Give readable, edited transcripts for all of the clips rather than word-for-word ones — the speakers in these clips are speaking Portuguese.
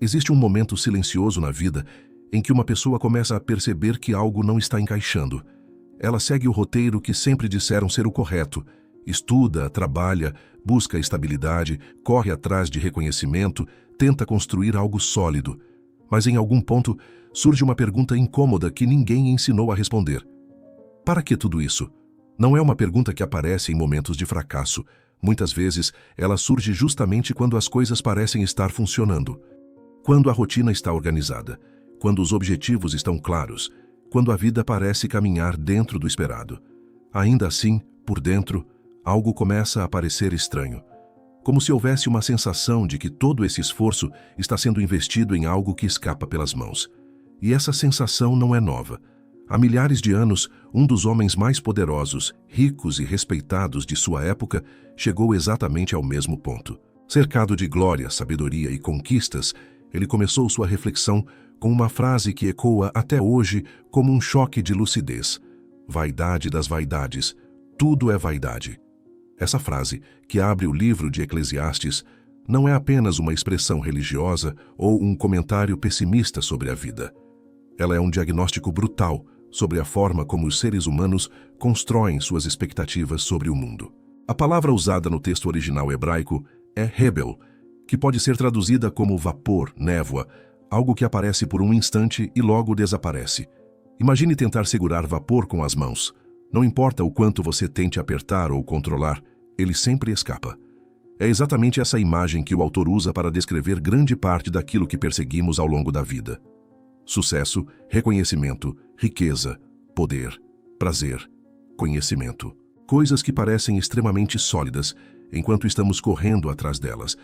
Existe um momento silencioso na vida em que uma pessoa começa a perceber que algo não está encaixando. Ela segue o roteiro que sempre disseram ser o correto. Estuda, trabalha, busca estabilidade, corre atrás de reconhecimento, tenta construir algo sólido. Mas em algum ponto surge uma pergunta incômoda que ninguém ensinou a responder. Para que tudo isso? Não é uma pergunta que aparece em momentos de fracasso. Muitas vezes ela surge justamente quando as coisas parecem estar funcionando. Quando a rotina está organizada, quando os objetivos estão claros, quando a vida parece caminhar dentro do esperado. Ainda assim, por dentro, algo começa a parecer estranho. Como se houvesse uma sensação de que todo esse esforço está sendo investido em algo que escapa pelas mãos. E essa sensação não é nova. Há milhares de anos, um dos homens mais poderosos, ricos e respeitados de sua época chegou exatamente ao mesmo ponto. Cercado de glória, sabedoria e conquistas, ele começou sua reflexão com uma frase que ecoa até hoje como um choque de lucidez. Vaidade das vaidades, tudo é vaidade. Essa frase, que abre o livro de Eclesiastes, não é apenas uma expressão religiosa ou um comentário pessimista sobre a vida. Ela é um diagnóstico brutal sobre a forma como os seres humanos constroem suas expectativas sobre o mundo. A palavra usada no texto original hebraico é hebel, que pode ser traduzida como vapor, névoa, algo que aparece por um instante e logo desaparece. Imagine tentar segurar vapor com as mãos. Não importa o quanto você tente apertar ou controlar, ele sempre escapa. É exatamente essa imagem que o autor usa para descrever grande parte daquilo que perseguimos ao longo da vida. Sucesso, reconhecimento, riqueza, poder, prazer, conhecimento. Coisas que parecem extremamente sólidas enquanto estamos correndo atrás delas,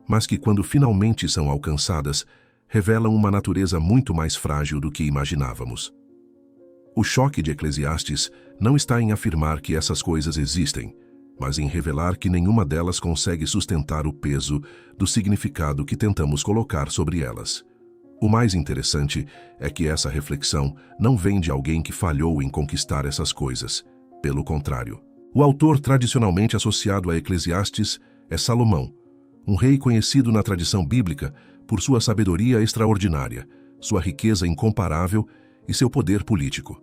mas que quando finalmente são alcançadas, revelam uma natureza muito mais frágil do que imaginávamos. O choque de Eclesiastes não está em afirmar que essas coisas existem, mas em revelar que nenhuma delas consegue sustentar o peso do significado que tentamos colocar sobre elas. O mais interessante é que essa reflexão não vem de alguém que falhou em conquistar essas coisas. Pelo contrário, o autor tradicionalmente associado a Eclesiastes é Salomão, um rei conhecido na tradição bíblica por sua sabedoria extraordinária, sua riqueza incomparável e seu poder político.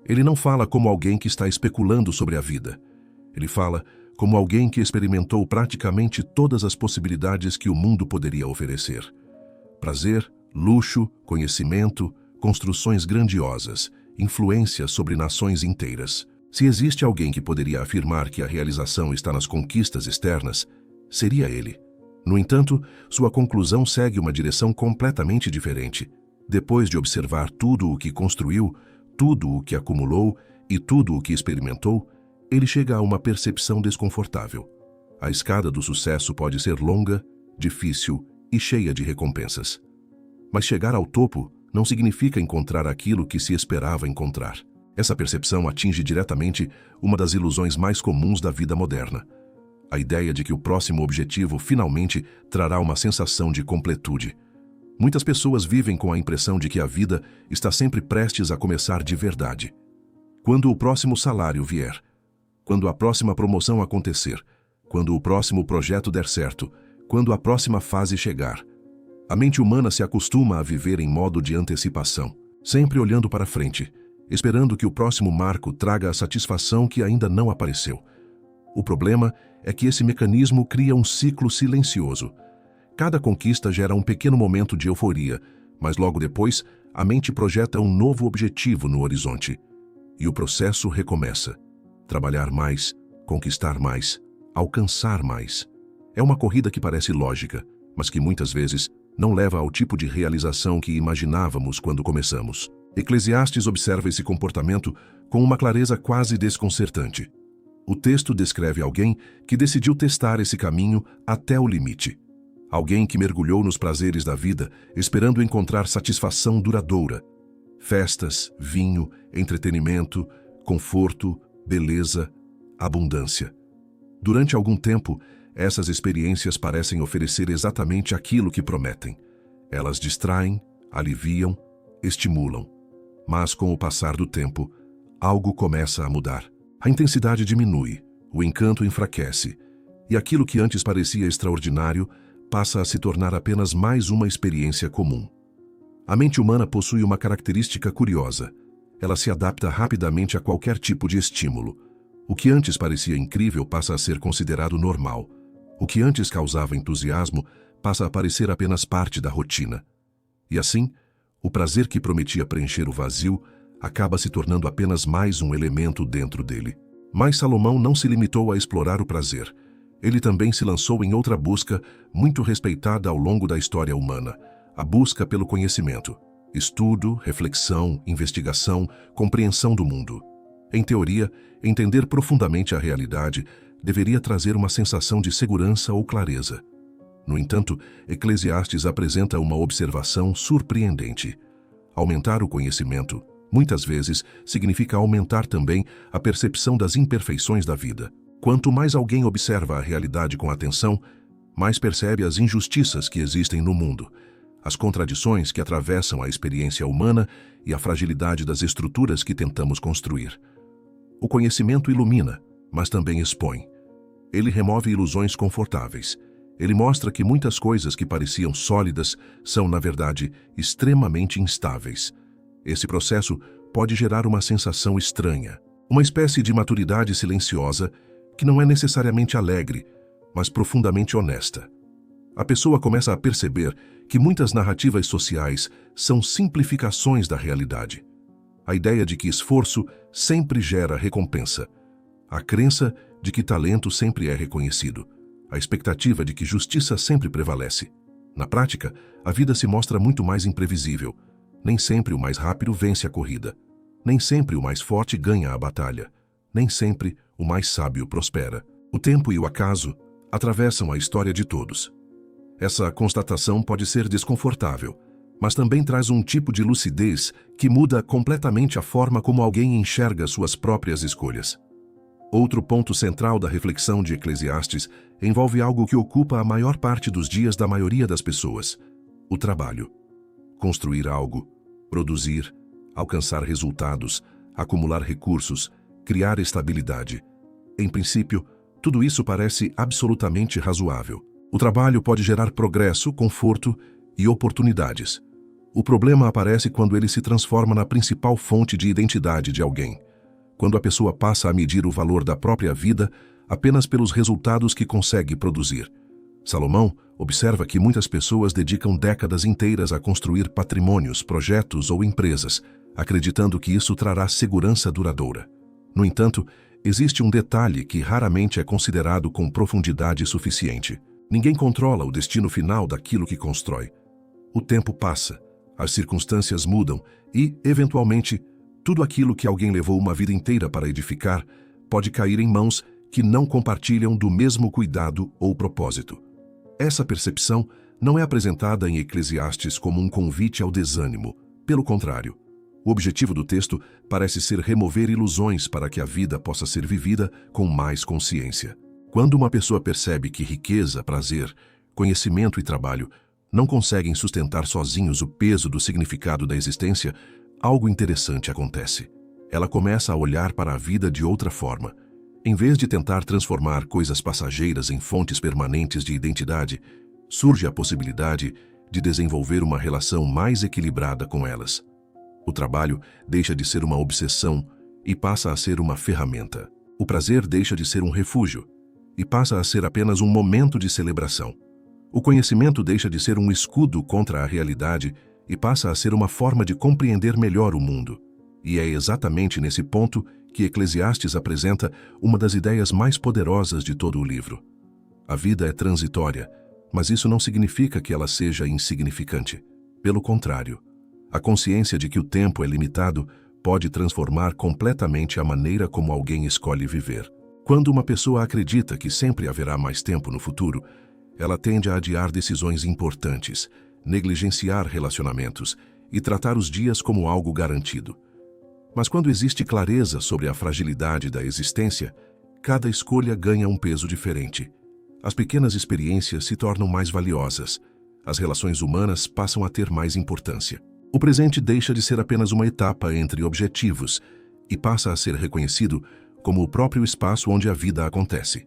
Ele não fala como alguém que está especulando sobre a vida. Ele fala como alguém que experimentou praticamente todas as possibilidades que o mundo poderia oferecer. Prazer, luxo, conhecimento, construções grandiosas, influência sobre nações inteiras. Se existe alguém que poderia afirmar que a realização está nas conquistas externas, seria ele. No entanto, sua conclusão segue uma direção completamente diferente. Depois de observar tudo o que construiu, tudo o que acumulou e tudo o que experimentou, ele chega a uma percepção desconfortável. A escada do sucesso pode ser longa, difícil e cheia de recompensas. Mas chegar ao topo não significa encontrar aquilo que se esperava encontrar. Essa percepção atinge diretamente uma das ilusões mais comuns da vida moderna. A ideia de que o próximo objetivo finalmente trará uma sensação de completude. Muitas pessoas vivem com a impressão de que a vida está sempre prestes a começar de verdade. Quando o próximo salário vier, quando a próxima promoção acontecer, quando o próximo projeto der certo, quando a próxima fase chegar. A mente humana se acostuma a viver em modo de antecipação, sempre olhando para frente, esperando que o próximo marco traga a satisfação que ainda não apareceu. O problema é que esse mecanismo cria um ciclo silencioso. Cada conquista gera um pequeno momento de euforia, mas logo depois, a mente projeta um novo objetivo no horizonte. E o processo recomeça. Trabalhar mais, conquistar mais, alcançar mais. É uma corrida que parece lógica, mas que muitas vezes não leva ao tipo de realização que imaginávamos quando começamos. Eclesiastes observa esse comportamento com uma clareza quase desconcertante. O texto descreve alguém que decidiu testar esse caminho até o limite. Alguém que mergulhou nos prazeres da vida, esperando encontrar satisfação duradoura. Festas, vinho, entretenimento, conforto, beleza, abundância. Durante algum tempo, essas experiências parecem oferecer exatamente aquilo que prometem. Elas distraem, aliviam, estimulam. Mas com o passar do tempo, algo começa a mudar. A intensidade diminui, o encanto enfraquece, e aquilo que antes parecia extraordinário passa a se tornar apenas mais uma experiência comum. A mente humana possui uma característica curiosa. Ela se adapta rapidamente a qualquer tipo de estímulo. O que antes parecia incrível passa a ser considerado normal. O que antes causava entusiasmo passa a parecer apenas parte da rotina. E assim, o prazer que prometia preencher o vazio acaba se tornando apenas mais um elemento dentro dele. Mas Salomão não se limitou a explorar o prazer. Ele também se lançou em outra busca muito respeitada ao longo da história humana, a busca pelo conhecimento. Estudo, reflexão, investigação, compreensão do mundo. Em teoria, entender profundamente a realidade deveria trazer uma sensação de segurança ou clareza. No entanto, Eclesiastes apresenta uma observação surpreendente. Aumentar o conhecimento, muitas vezes, significa aumentar também a percepção das imperfeições da vida. Quanto mais alguém observa a realidade com atenção, mais percebe as injustiças que existem no mundo, as contradições que atravessam a experiência humana e a fragilidade das estruturas que tentamos construir. O conhecimento ilumina, mas também expõe. Ele remove ilusões confortáveis. Ele mostra que muitas coisas que pareciam sólidas são, na verdade, extremamente instáveis. Esse processo pode gerar uma sensação estranha, uma espécie de maturidade silenciosa que não é necessariamente alegre, mas profundamente honesta. A pessoa começa a perceber que muitas narrativas sociais são simplificações da realidade. A ideia de que esforço sempre gera recompensa. A crença de que talento sempre é reconhecido. A expectativa de que justiça sempre prevalece. Na prática, a vida se mostra muito mais imprevisível. Nem sempre o mais rápido vence a corrida. Nem sempre o mais forte ganha a batalha. Nem sempre o mais sábio prospera. O tempo e o acaso atravessam a história de todos. Essa constatação pode ser desconfortável, mas também traz um tipo de lucidez que muda completamente a forma como alguém enxerga suas próprias escolhas. Outro ponto central da reflexão de Eclesiastes envolve algo que ocupa a maior parte dos dias da maioria das pessoas: o trabalho. Construir algo, produzir, alcançar resultados, acumular recursos, criar estabilidade. Em princípio, tudo isso parece absolutamente razoável. O trabalho pode gerar progresso, conforto e oportunidades. O problema aparece quando ele se transforma na principal fonte de identidade de alguém. Quando a pessoa passa a medir o valor da própria vida apenas pelos resultados que consegue produzir. Salomão observa que muitas pessoas dedicam décadas inteiras a construir patrimônios, projetos ou empresas, acreditando que isso trará segurança duradoura. No entanto, existe um detalhe que raramente é considerado com profundidade suficiente. Ninguém controla o destino final daquilo que constrói. O tempo passa, as circunstâncias mudam e, eventualmente, tudo aquilo que alguém levou uma vida inteira para edificar pode cair em mãos que não compartilham do mesmo cuidado ou propósito. Essa percepção não é apresentada em Eclesiastes como um convite ao desânimo. Pelo contrário, o objetivo do texto parece ser remover ilusões para que a vida possa ser vivida com mais consciência. Quando uma pessoa percebe que riqueza, prazer, conhecimento e trabalho não conseguem sustentar sozinhos o peso do significado da existência, algo interessante acontece. Ela começa a olhar para a vida de outra forma. Em vez de tentar transformar coisas passageiras em fontes permanentes de identidade, surge a possibilidade de desenvolver uma relação mais equilibrada com elas. O trabalho deixa de ser uma obsessão e passa a ser uma ferramenta. O prazer deixa de ser um refúgio e passa a ser apenas um momento de celebração. O conhecimento deixa de ser um escudo contra a realidade e passa a ser uma forma de compreender melhor o mundo. E é exatamente nesse ponto que Eclesiastes apresenta uma das ideias mais poderosas de todo o livro. A vida é transitória, mas isso não significa que ela seja insignificante. Pelo contrário, a consciência de que o tempo é limitado pode transformar completamente a maneira como alguém escolhe viver. Quando uma pessoa acredita que sempre haverá mais tempo no futuro, ela tende a adiar decisões importantes, negligenciar relacionamentos e tratar os dias como algo garantido. Mas quando existe clareza sobre a fragilidade da existência, cada escolha ganha um peso diferente. As pequenas experiências se tornam mais valiosas. As relações humanas passam a ter mais importância. O presente deixa de ser apenas uma etapa entre objetivos e passa a ser reconhecido como o próprio espaço onde a vida acontece.